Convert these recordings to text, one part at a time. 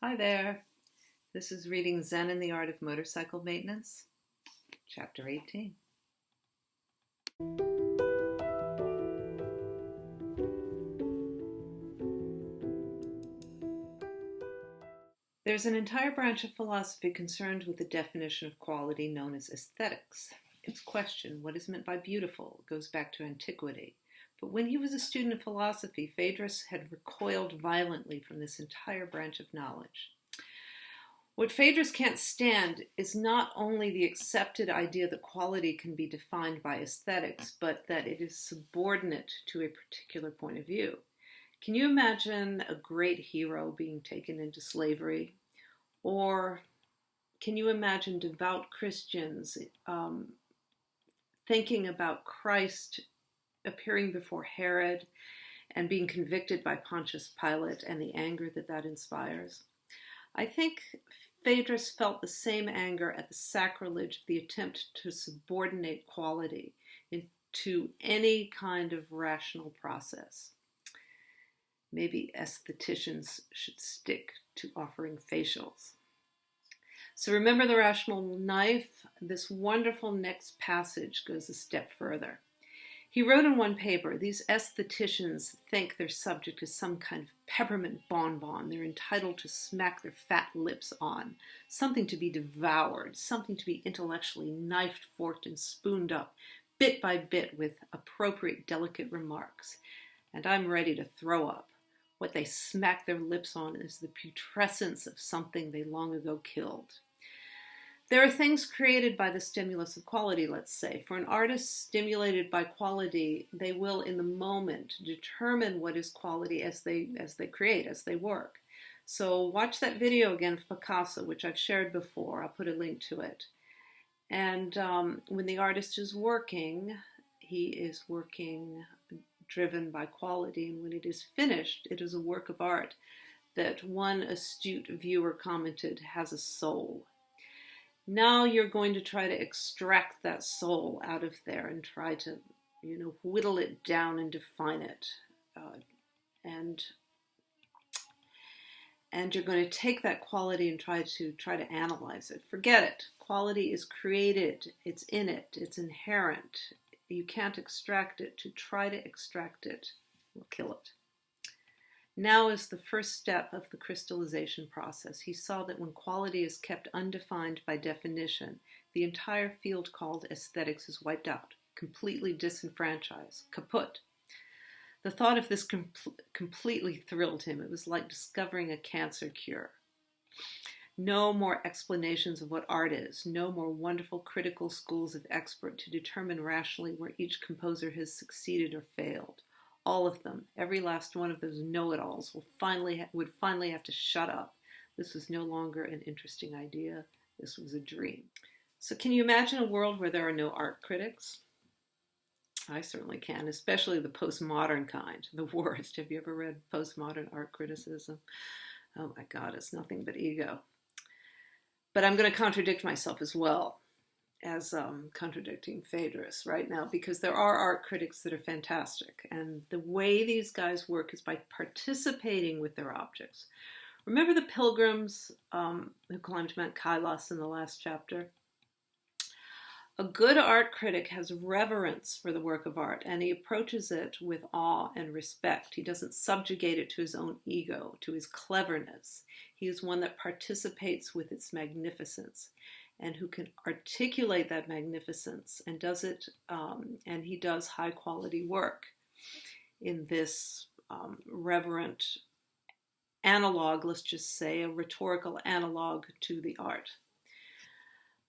Hi there. This is reading Zen and the Art of Motorcycle Maintenance, Chapter 18. There's an entire branch of philosophy concerned with the definition of quality known as aesthetics. Its question, what is meant by beautiful, goes back to antiquity. But when he was a student of philosophy, Phaedrus had recoiled violently from this entire branch of knowledge. What Phaedrus can't stand is not only the accepted idea that quality can be defined by aesthetics, but that it is subordinate to a particular point of view. Can you imagine a great hero being taken into slavery? Or can you imagine devout Christians thinking about Christ appearing before Herod and being convicted by Pontius Pilate and the anger that that inspires? I think Phaedrus felt the same anger at the sacrilege of the attempt to subordinate quality into any kind of rational process. Maybe aestheticians should stick to offering facials. So remember the rational knife? This wonderful next passage goes a step further. He wrote in one paper, these aestheticians think their subject is some kind of peppermint bonbon they're entitled to smack their fat lips on, something to be devoured, something to be intellectually knifed, forked, and spooned up, bit by bit with appropriate delicate remarks. And I'm ready to throw up. What they smack their lips on is the putrescence of something they long ago killed. There are things created by the stimulus of quality, let's say. For an artist stimulated by quality, they will in the moment determine what is quality as they create, as they work. So watch that video again of Picasso, which I've shared before. I'll put a link to it. And when the artist is working, he is working driven by quality. And when it is finished, it is a work of art that one astute viewer commented has a soul. Now you're going to try to extract that soul out of there and try to, whittle it down and define it. And you're going to take that quality and try to analyze it. Forget it. Quality is created. It's in it. It's inherent. You can't extract it. To try to extract it will kill it. Now is the first step of the crystallization process. He saw that when quality is kept undefined by definition, the entire field called aesthetics is wiped out, completely disenfranchised, kaput. The thought of this completely thrilled him. It was like discovering a cancer cure. No more explanations of what art is, no more wonderful critical schools of expert to determine rationally where each composer has succeeded or failed. All of them, every last one of those know-it-alls would finally have to shut up. This was no longer an interesting idea. This was a dream. So can you imagine a world where there are no art critics? I certainly can, especially the postmodern kind, the worst. Have you ever read postmodern art criticism? Oh my God, it's nothing but ego. But I'm going to contradict myself as well as contradicting Phaedrus right now, because there are art critics that are fantastic. And the way these guys work is by participating with their objects. Remember the pilgrims who climbed Mount Kailas in the last chapter? A good art critic has reverence for the work of art, and he approaches it with awe and respect. He doesn't subjugate it to his own ego, to his cleverness. He is one that participates with its magnificence and who can articulate that magnificence and does it, and he does high quality work in this reverent analog, let's just say, a rhetorical analog to the art.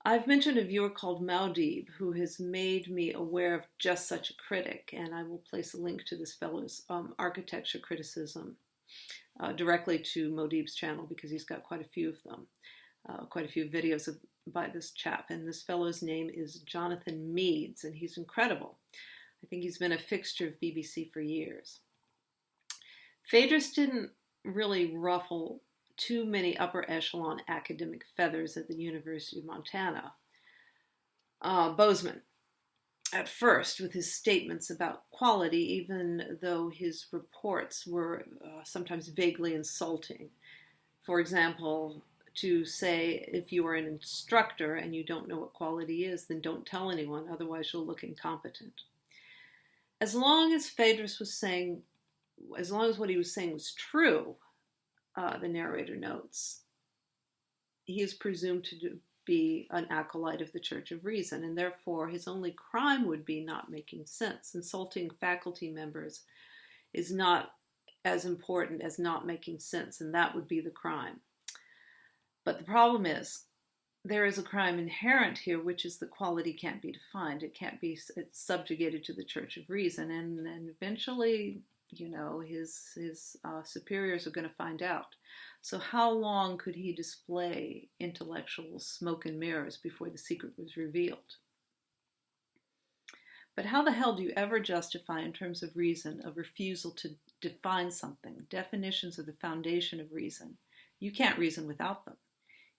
I've mentioned a viewer called Maudib who has made me aware of just such a critic, and I will place a link to this fellow's architecture criticism directly to Maudib's channel because he's got quite a few of them, quite a few videos by this chap, and this fellow's name is Jonathan Meades, and he's incredible. I think he's been a fixture of BBC for years. Phaedrus didn't really ruffle too many upper echelon academic feathers at the University of Montana. Bozeman, at first, with his statements about quality, even though his reports were sometimes vaguely insulting. For example, to say if you are an instructor and you don't know what quality is, then don't tell anyone, otherwise you'll look incompetent. As long as Phaedrus was saying, as long as what he was saying was true, the narrator notes, he is presumed to be an acolyte of the Church of Reason, and therefore his only crime would be not making sense. Insulting faculty members is not as important as not making sense, and that would be the crime. But the problem is, there is a crime inherent here, which is that quality can't be defined. It can't be, it's subjugated to the Church of Reason, and then eventually, his superiors are going to find out. So how long could he display intellectual smoke and mirrors before the secret was revealed? But how the hell do you ever justify, in terms of reason, a refusal to define something? Definitions are the foundation of reason. You can't reason without them.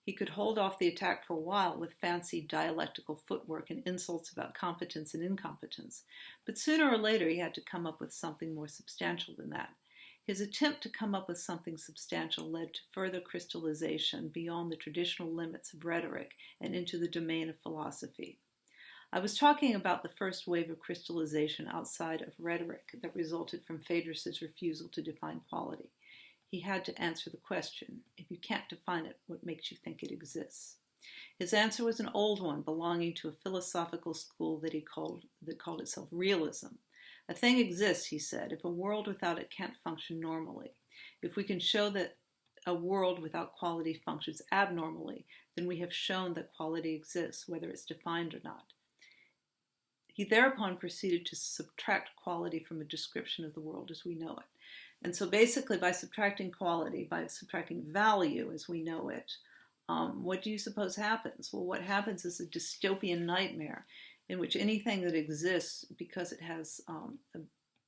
He could hold off the attack for a while with fancy dialectical footwork and insults about competence and incompetence, but sooner or later he had to come up with something more substantial than that. His attempt to come up with something substantial led to further crystallization beyond the traditional limits of rhetoric and into the domain of philosophy. I was talking about the first wave of crystallization outside of rhetoric that resulted from Phaedrus's refusal to define quality. He had to answer the question, if you can't define it, what makes you think it exists? His answer was an old one belonging to a philosophical school that called itself realism. A thing exists, he said, if a world without it can't function normally. If we can show that a world without quality functions abnormally, then we have shown that quality exists, whether it's defined or not. He thereupon proceeded to subtract quality from a description of the world as we know it. And so basically, by subtracting quality, by subtracting value as we know it, what do you suppose happens? Well, what happens is a dystopian nightmare in which anything that exists because it has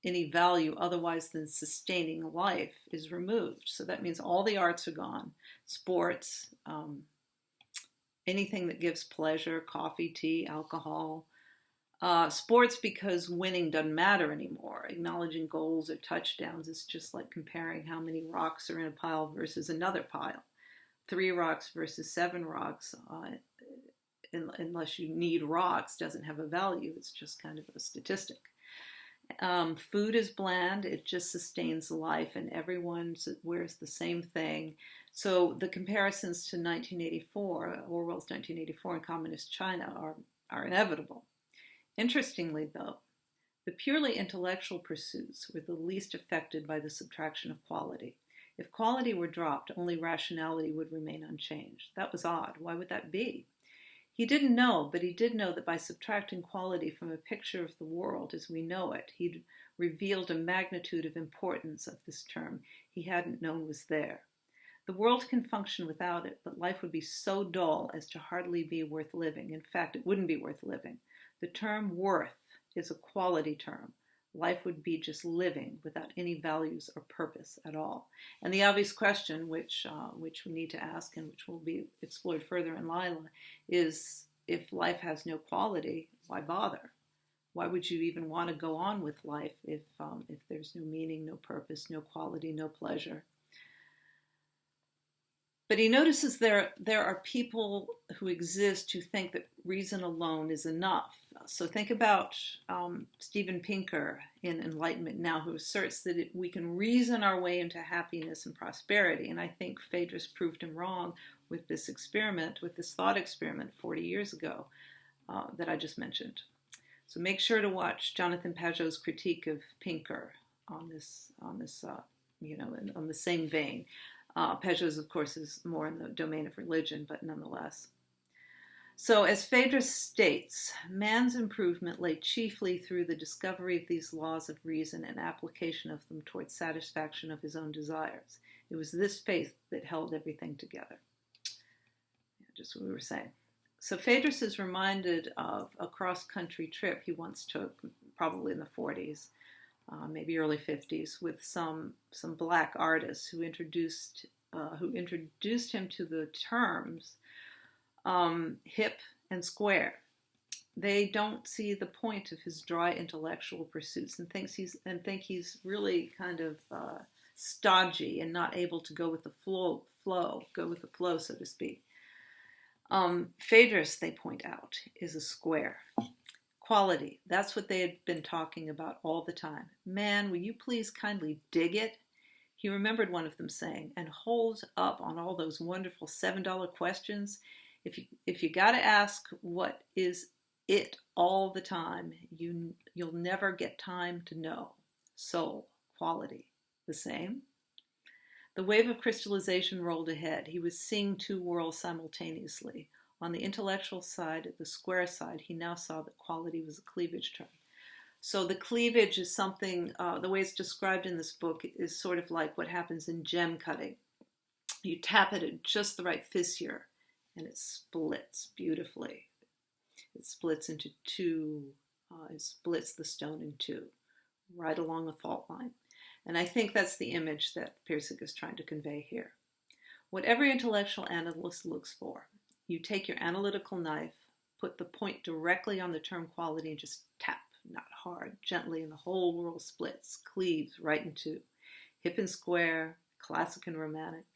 any value otherwise than sustaining life is removed. So that means all the arts are gone, sports, anything that gives pleasure, coffee, tea, alcohol. Sports, because winning doesn't matter anymore. Acknowledging goals or touchdowns is just like comparing how many rocks are in a pile versus another pile. 3 rocks versus 7 rocks, unless you need rocks, doesn't have a value. It's just kind of a statistic. Food is bland. It just sustains life, and everyone wears the same thing. So the comparisons to 1984, Orwell's 1984 and communist China are inevitable. Interestingly, though, the purely intellectual pursuits were the least affected by the subtraction of quality. If quality were dropped, only rationality would remain unchanged. That was odd. Why would that be? He didn't know, but he did know that by subtracting quality from a picture of the world as we know it, he'd revealed a magnitude of importance of this term he hadn't known was there. The world can function without it, but life would be so dull as to hardly be worth living. In fact, it wouldn't be worth living. The term worth is a quality term. Life would be just living without any values or purpose at all. And the obvious question, which we need to ask and which will be explored further in Lila, is if life has no quality, why bother? Why would you even want to go on with life if there's no meaning, no purpose, no quality, no pleasure? But he notices there are people who exist who think that reason alone is enough. So think about Steven Pinker in Enlightenment Now, who asserts that we can reason our way into happiness and prosperity. And I think Phaedrus proved him wrong with this experiment, with this thought experiment 40 years ago that I just mentioned. So make sure to watch Jonathan Pageau's critique of Pinker on the same vein. Pageau's, of course, is more in the domain of religion, but nonetheless. So, as Phaedrus states, man's improvement lay chiefly through the discovery of these laws of reason and application of them towards satisfaction of his own desires. It was this faith that held everything together. Just what we were saying. So Phaedrus is reminded of a cross-country trip he once took, probably in the 40s. Maybe early 50s, with some black artists who introduced him to the terms hip and square. They don't see the point of his dry intellectual pursuits and think he's really kind of stodgy and not able to go with the go with the flow, so to speak. Phaedrus, they point out, is a square. Quality, that's what they had been talking about all the time. Man, will you please kindly dig it? He remembered one of them saying, and hold up on all those wonderful $7 questions. If you got to ask what is it all the time, you'll never get time to know. Soul, quality, the same. The wave of crystallization rolled ahead. He was seeing two worlds simultaneously. On the intellectual side, the square side, he now saw that quality was a cleavage term. So the cleavage is something, the way it's described in this book is sort of like what happens in gem cutting. You tap it at just the right fissure and it splits beautifully. It splits into two, it splits the stone in two, right along the fault line. And I think that's the image that Pirsig is trying to convey here. What every intellectual analyst looks for, you take your analytical knife, put the point directly on the term quality and just tap, not hard, gently, and the whole world splits, cleaves right in two. Hip and square, classic and romantic,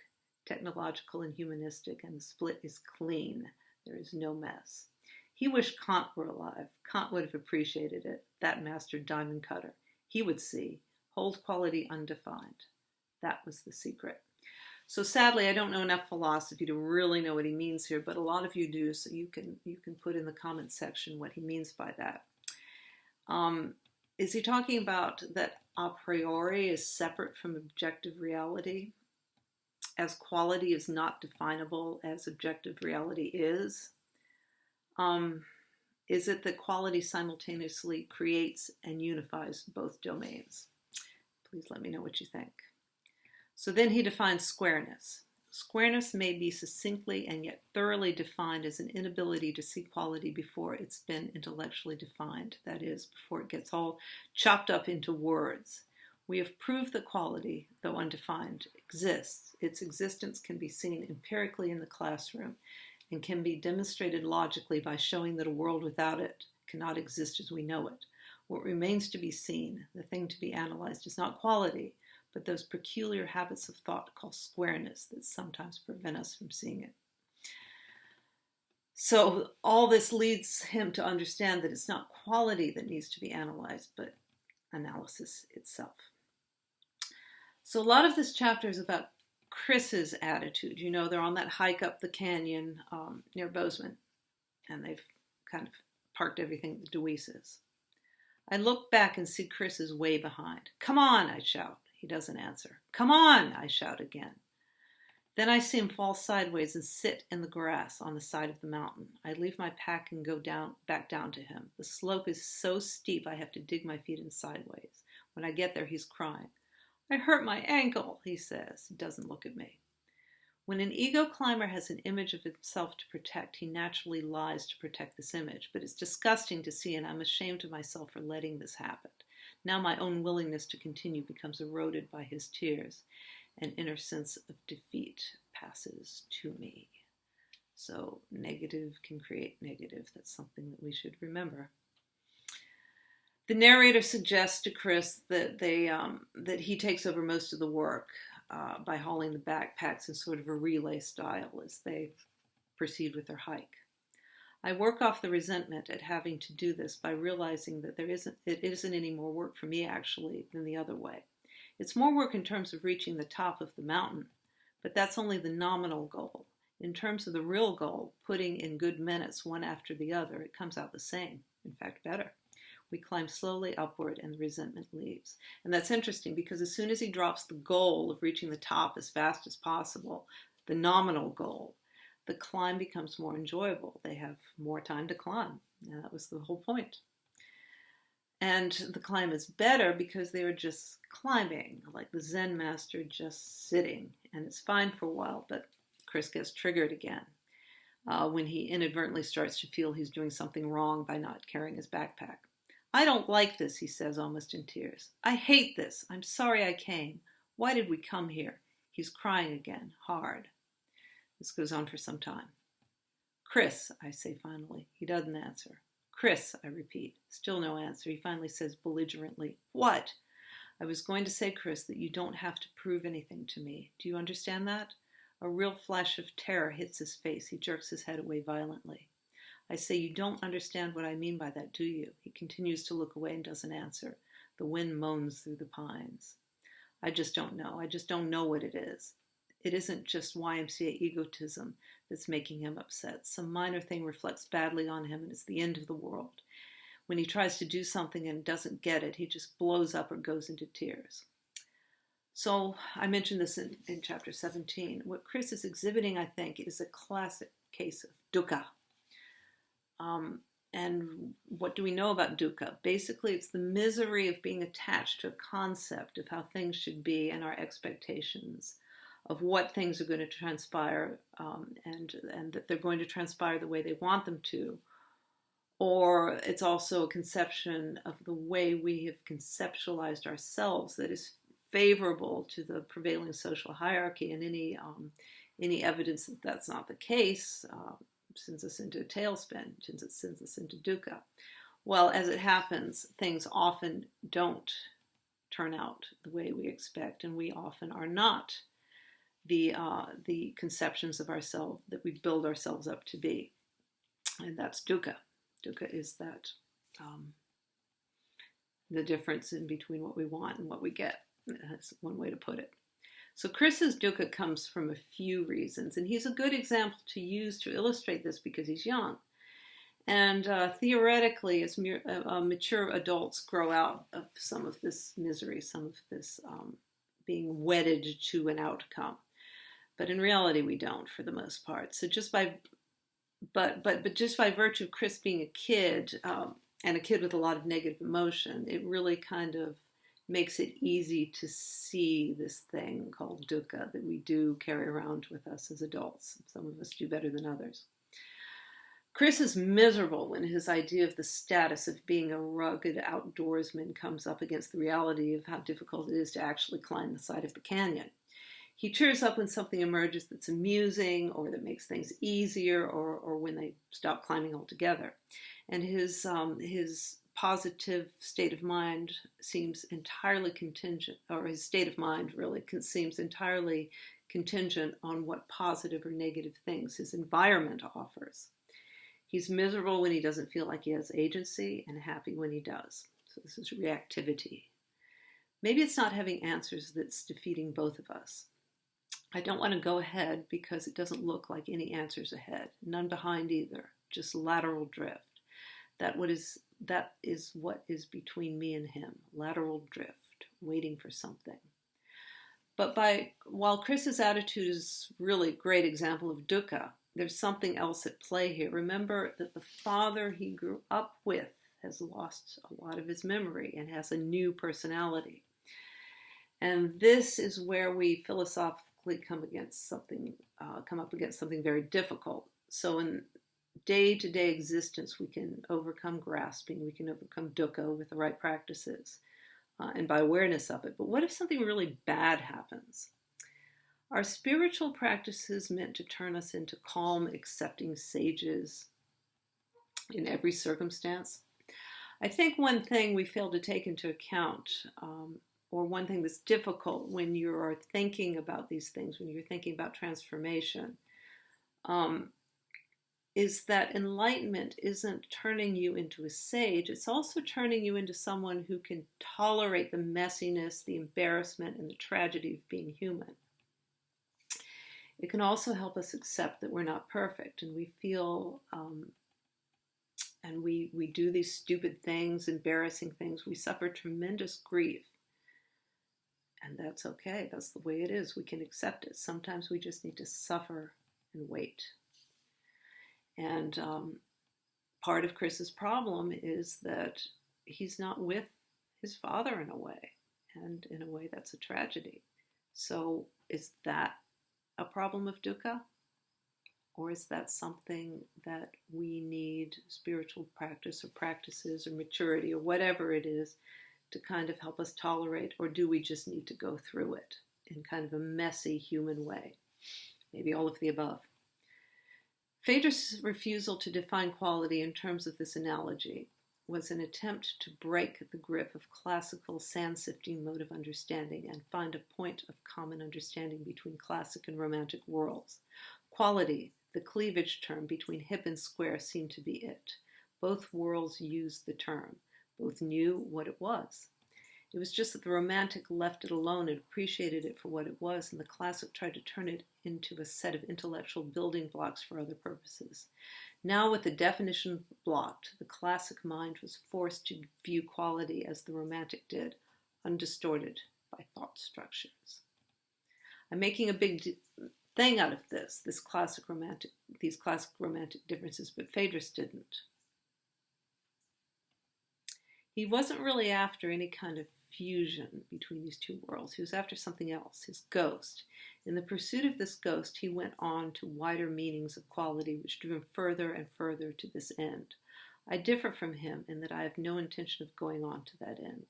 technological and humanistic, and the split is clean. There is no mess. He wished Kant were alive. Kant would have appreciated it, that master diamond cutter. He would see. Hold quality undefined. That was the secret. So sadly, I don't know enough philosophy to really know what he means here, but a lot of you do, so you can put in the comment section what he means by that. Is he talking about that a priori is separate from objective reality, as quality is not definable as objective reality is? Is it that quality simultaneously creates and unifies both domains? Please let me know what you think. So then he defines squareness. Squareness may be succinctly and yet thoroughly defined as an inability to see quality before it's been intellectually defined, that is, before it gets all chopped up into words. We have proved that quality, though undefined, exists. Its existence can be seen empirically in the classroom and can be demonstrated logically by showing that a world without it cannot exist as we know it. What remains to be seen, the thing to be analyzed, is not quality, but those peculiar habits of thought called squareness that sometimes prevent us from seeing it. So all this leads him to understand that it's not quality that needs to be analyzed, but analysis itself. So a lot of this chapter is about Chris's attitude. You know, they're on that hike up the canyon near Bozeman, and they've kind of parked everything at the Deweeses. I look back and see Chris is way behind. Come on, I shout. He doesn't answer. Come on, I shout again. Then I see him fall sideways and sit in the grass on the side of the mountain. I leave my pack and go back down to him. The slope is so steep I have to dig my feet in sideways. When I get there, he's crying. I hurt my ankle, he says. He doesn't look at me. When an ego climber has an image of himself to protect, he naturally lies to protect this image. But it's disgusting to see, and I'm ashamed of myself for letting this happen. Now my own willingness to continue becomes eroded by his tears. An inner sense of defeat passes to me. So negative can create negative. That's something that we should remember. The narrator suggests to Chris that that he takes over most of the work by hauling the backpacks in sort of a relay style as they proceed with their hike. I work off the resentment at having to do this by realizing that it isn't any more work for me actually than the other way. It's more work in terms of reaching the top of the mountain, but that's only the nominal goal. In terms of the real goal, putting in good minutes one after the other, it comes out the same, in fact better. We climb slowly upward and the resentment leaves. And that's interesting because as soon as he drops the goal of reaching the top as fast as possible, the nominal goal, the climb becomes more enjoyable. They have more time to climb. And that was the whole point. And the climb is better because they were just climbing, like the Zen master just sitting. And it's fine for a while, but Chris gets triggered again when he inadvertently starts to feel he's doing something wrong by not carrying his backpack. I don't like this, he says, almost in tears. I hate this. I'm sorry I came. Why did we come here? He's crying again, hard. This goes on for some time. Chris, I say finally. He doesn't answer. Chris, I repeat. Still no answer. He finally says belligerently, what? I was going to say, Chris, that you don't have to prove anything to me. Do you understand that? A real flash of terror hits his face. He jerks his head away violently. I say, you don't understand what I mean by that, do you? He continues to look away and doesn't answer. The wind moans through the pines. I just don't know. I just don't know what it is. It isn't just YMCA egotism that's making him upset. Some minor thing reflects badly on him, and it's the end of the world. When he tries to do something and doesn't get it, he just blows up or goes into tears. So I mentioned this in chapter 17. What Chris is exhibiting, I think, is a classic case of dukkha. And what do we know about dukkha? Basically, it's the misery of being attached to a concept of how things should be and our expectations of what things are going to transpire, and that they're going to transpire the way they want them to. Or it's also a conception of the way we have conceptualized ourselves that is favorable to the prevailing social hierarchy, and any evidence that that's not the case sends us into a tailspin, sends us into dukkha. Well, as it happens, things often don't turn out the way we expect, and we often are not the conceptions of ourselves that we build ourselves up to be, and that's dukkha. Dukkha is that the difference in between what we want and what we get. That's one way to put it. So Chris's dukkha comes from a few reasons, and he's a good example to use to illustrate this because he's young. And theoretically, as mature adults grow out of some of this misery, some of this being wedded to an outcome. But in reality, we don't, for the most part. So just by virtue of Chris being a kid, and a kid with a lot of negative emotion, it really kind of makes it easy to see this thing called dukkha that we do carry around with us as adults. Some of us do better than others. Chris is miserable when his idea of the status of being a rugged outdoorsman comes up against the reality of how difficult it is to actually climb the side of the canyon. He cheers up when something emerges that's amusing or that makes things easier, or when they stop climbing altogether. And his positive state of mind seems entirely contingent, or his state of mind really seems entirely contingent on what positive or negative things his environment offers. He's miserable when he doesn't feel like he has agency, and happy when he does. So this is reactivity. Maybe it's not having answers that's defeating both of us. I don't want to go ahead because it doesn't look like any answers ahead, none behind either, just lateral drift. That is what is between me and him, lateral drift, waiting for something. But while Chris's attitude is really a great example of dukkha, there's something else at play here. Remember that the father he grew up with has lost a lot of his memory and has a new personality. And this is where we philosophically come up against something very difficult. So in day-to-day existence, we can overcome grasping, we can overcome dukkha with the right practices and by awareness of it. But what if something really bad happens? Are spiritual practices meant to turn us into calm, accepting sages in every circumstance? I think one thing we fail to take into account, or one thing that's difficult when you're thinking about these things, when you're thinking about transformation, is that enlightenment isn't turning you into a sage, it's also turning you into someone who can tolerate the messiness, the embarrassment, and the tragedy of being human. It can also help us accept that we're not perfect, and we feel, and we do these stupid things, embarrassing things. We suffer tremendous grief. And that's okay. That's the way it is. We can accept it. Sometimes we just need to suffer and wait. And part of Chris's problem is that he's not with his father in a way. And in a way, that's a tragedy. So is that a problem of dukkha? Or is that something that we need spiritual practice or practices or maturity or whatever it is to kind of help us tolerate? Or do we just need to go through it in kind of a messy human way? Maybe all of the above. Phaedra's refusal to define quality in terms of this analogy was an attempt to break the grip of classical sand-sifting mode of understanding and find a point of common understanding between classic and romantic worlds. Quality, the cleavage term between hip and square, seemed to be it. Both worlds used the term. Both knew what it was. It was just that the romantic left it alone and appreciated it for what it was, and the classic tried to turn it into a set of intellectual building blocks for other purposes. Now, with the definition blocked, the classic mind was forced to view quality as the romantic did, undistorted by thought structures. I'm making a big thing out of these classic romantic differences, but Phaedrus didn't. He wasn't really after any kind of fusion between these two worlds. He was after something else, his ghost. In the pursuit of this ghost, he went on to wider meanings of quality, which drew him further and further to this end. I differ from him in that I have no intention of going on to that end.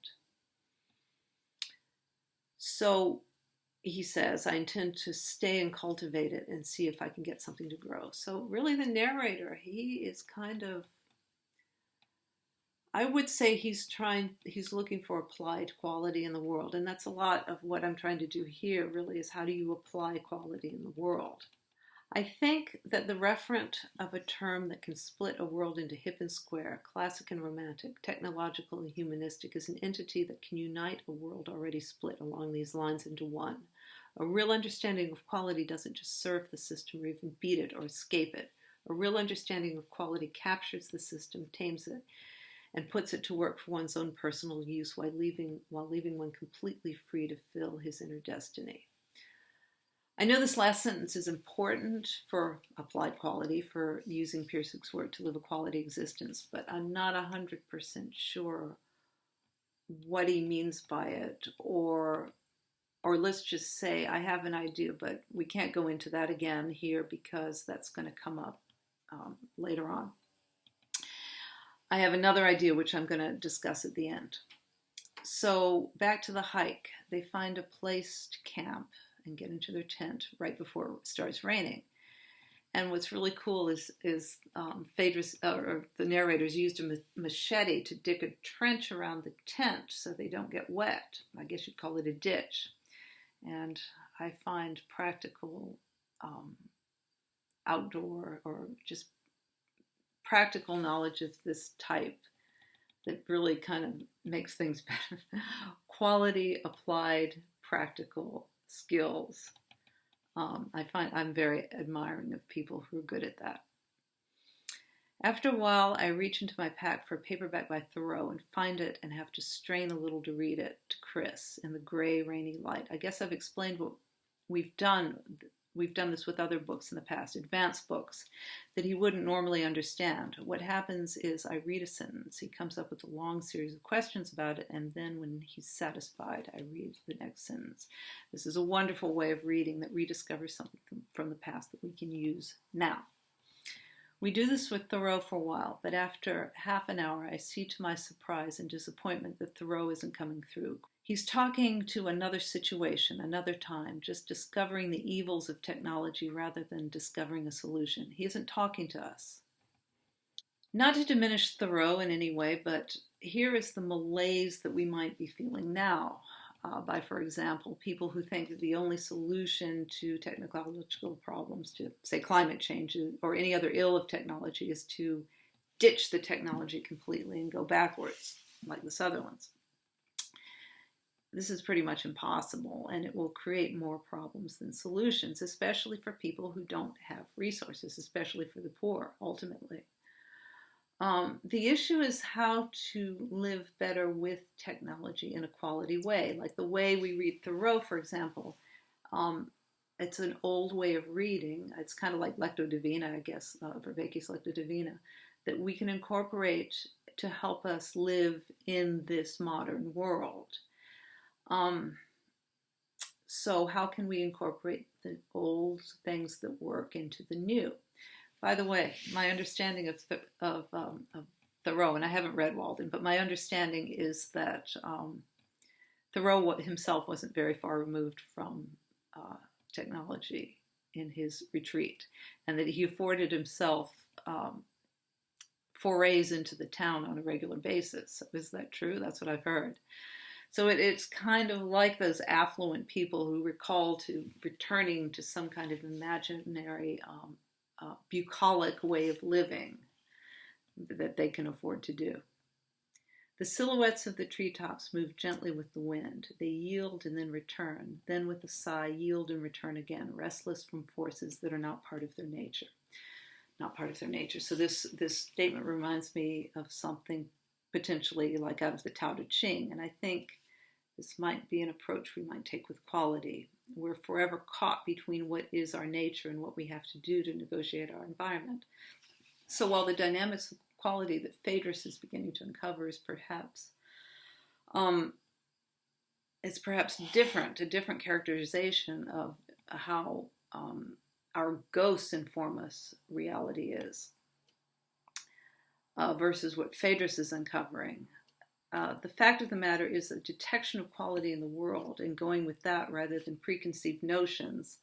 So he says, I intend to stay and cultivate it and see if I can get something to grow. So really the narrator, he is kind of, I would say he's looking for applied quality in the world. And that's a lot of what I'm trying to do here, really, is how do you apply quality in the world? I think that the referent of a term that can split a world into hip and square, classic and romantic, technological and humanistic, is an entity that can unite a world already split along these lines into one. A real understanding of quality doesn't just serve the system or even beat it or escape it. A real understanding of quality captures the system, tames it, and puts it to work for one's own personal use while leaving one completely free to fill his inner destiny. I know this last sentence is important for applied quality, for using Pirsig's word to live a quality existence, but I'm not 100% sure what he means by it, or let's just say I have an idea, but we can't go into that again here because that's going to come up later on. I have another idea which I'm going to discuss at the end. So back to the hike. They find a place to camp and get into their tent right before it starts raining. And what's really cool is Phaedrus, or the narrators, used a machete to dig a trench around the tent so they don't get wet. I guess you'd call it a ditch. And I find practical outdoor or just practical knowledge of this type that really kind of makes things better. Quality, applied, practical skills. I'm very admiring of people who are good at that. After a while, I reach into my pack for a paperback by Thoreau and find it and have to strain a little to read it to Chris in the gray, rainy light. I guess I've explained what we've done. We've done this with other books in the past, advanced books, that he wouldn't normally understand. What happens is I read a sentence, he comes up with a long series of questions about it, and then when he's satisfied, I read the next sentence. This is a wonderful way of reading that rediscovers something from the past that we can use now. We do this with Thoreau for a while, but after half an hour, I see to my surprise and disappointment that Thoreau isn't coming through. He's talking to another situation, another time, just discovering the evils of technology rather than discovering a solution. He isn't talking to us. Not to diminish Thoreau in any way, but here is the malaise that we might be feeling now by, for example, people who think that the only solution to technological problems, to say climate change or any other ill of technology, is to ditch the technology completely and go backwards, like the Sutherlands. This is pretty much impossible, and it will create more problems than solutions, especially for people who don't have resources, especially for the poor, ultimately. The issue is how to live better with technology in a quality way, like the way we read Thoreau, for example. It's an old way of reading. It's kind of like Lectio Divina, I guess, Vervaeke's Lectio Divina, that we can incorporate to help us live in this modern world. So how can we incorporate the old things that work into the new? By the way, my understanding of Thoreau, and I haven't read Walden, but my understanding is that Thoreau himself wasn't very far removed from technology in his retreat, and that he afforded himself forays into the town on a regular basis. Is that true? That's what I've heard. So it's kind of like those affluent people who recall to returning to some kind of imaginary bucolic way of living that they can afford to do. The silhouettes of the treetops move gently with the wind. They yield and then return, then with a sigh yield and return again, restless from forces that are not part of their nature. Not part of their nature. So this statement reminds me of something potentially like out of the Tao Te Ching, and I think this might be an approach we might take with quality. We're forever caught between what is our nature and what we have to do to negotiate our environment. So while the dynamics of quality that Phaedrus is beginning to uncover is perhaps it's perhaps different, a different characterization of how our ghosts inform us reality is versus what Phaedrus is uncovering. The fact of the matter is that detection of quality in the world and going with that rather than preconceived notions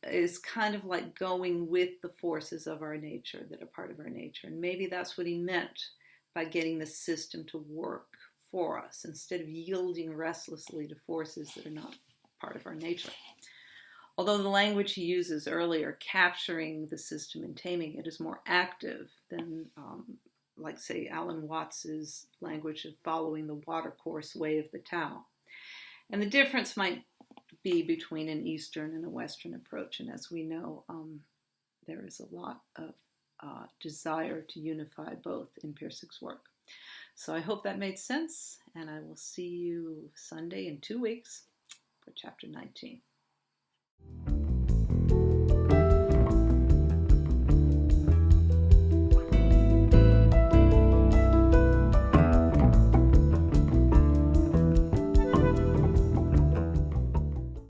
is kind of like going with the forces of our nature that are part of our nature. And maybe that's what he meant by getting the system to work for us instead of yielding restlessly to forces that are not part of our nature. Although the language he uses earlier, capturing the system and taming it, is more active than, like, say, Alan Watts's language of following the watercourse way of the Tao. And the difference might be between an Eastern and a Western approach. And as we know, there is a lot of desire to unify both in Pirsig's work. So I hope that made sense, and I will see you Sunday in 2 weeks for chapter 19.